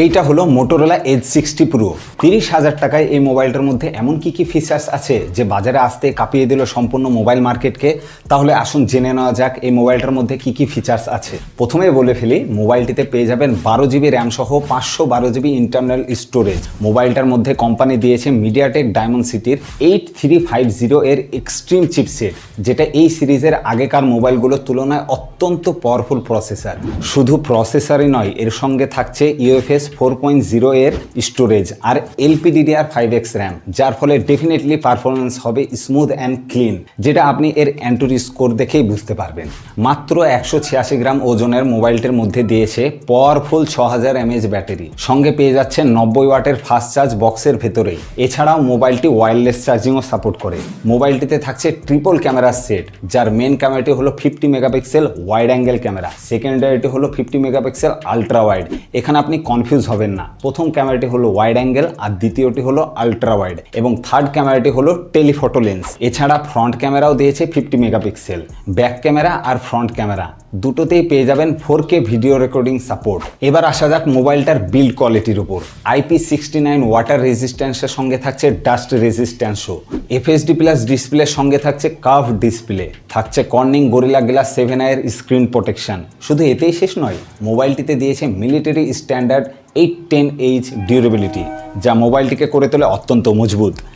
এইটা হলো Motorola Edge 60 Pro। 30,000 টাকায় এই মোবাইলটার মধ্যে এমন কি ফিচার্স আছে যে বাজারে আসতে কাঁপিয়ে দিল সম্পূর্ণ মোবাইল মার্কেটকে। তাহলে আসুন জেনে নেওয়া যাক এই মোবাইলটার মধ্যে কি ফিচার্স আছে। প্রথমেই বলে ফেলি, মোবাইলটিতে পেয়ে যাবেন 12 জিবি র্যাম সহ 512 জিবি ইন্টারনাল স্টোরেজ। মোবাইলটার মধ্যে কোম্পানি দিয়েছে মিডিয়াটেক ডায়মন্ডসিটির 8350 এর এক্সট্রিম চিপসেট, যেটা এই সিরিজের আগেকার মোবাইলগুলোর তুলনায় অত্যন্ত পাওয়ারফুল প্রসেসর। শুধু প্রসেসরই নয়, এর সঙ্গে থাকছে UFS 4.0 এর স্টোরেজ আর LPDDR5X র্যাম, যার ফলে ডেফিনেটলি পারফরমেন্স হবে স্মুথ অ্যান্ড ক্লিন, যেটা আপনি এর অ্যান্টুরি স্কোর দেখেই বুঝতে পারবেন। মাত্র 186 গ্রাম ওজনের মোবাইলটির মধ্যে দিয়েছে পাওয়ারফুল 6000 mAh ব্যাটারি, সঙ্গে পেয়ে যাচ্ছে 90 ওয়াটের ফাস্ট চার্জ বক্সের ভেতরেই। এছাড়াও মোবাইলটি ওয়্যারলেস চার্জিংও সাপোর্ট করে। মোবাইলটিতে থাকছে ট্রিপল ক্যামেরা সেট, যার মেন ক্যামেরাটি হলো 50 মেগাপিক্সেল ওয়াইড অ্যাঙ্গেল ক্যামেরা, সেকেন্ডারিটি হলো 50 মেগাপিক্সেল আলট্রা ওয়াইড। এখানে আপনি কনফিউজ হবেন না, প্রথম ক্যামেরাটি হলো ওয়াইড অ্যাঙ্গেল আর দ্বিতীয়টি হলো আলট্রা ওয়াইড, এবং থার্ড ক্যামেরাটি হলো টেলিফটো লেন্স। এছাড়া ফ্রন্ট ক্যামেরাও দিয়েছে 50 মেগাপিক্সেল। ব্যাক ক্যামেরা আর ফ্রন্ট ক্যামেরা দুটোতেই পেয়ে যাবেন 4K ভিডিও রেকর্ডিং সাপোর্ট। এবার আসা যাক মোবাইলটার বিল্ড কোয়ালিটির উপর। IP69 ওয়াটার রেজিস্ট্যান্সের সঙ্গে থাকছে ডাস্ট রেজিস্ট্যান্সও। FHD প্লাস ডিসপ্লের সঙ্গে থাকছে কার্ভ ডিসপ্লে, থাকছে কর্নিং গরিলা গ্লাস 7i এর স্ক্রিন প্রোটেকশন। শুধু এতেই শেষ নয়, মোবাইলটিতে দিয়েছে মিলিটারি স্ট্যান্ডার্ড 810H ডিউরেবিলিটি, যা মোবাইলটিকে করে তোলে অত্যন্ত মজবুত।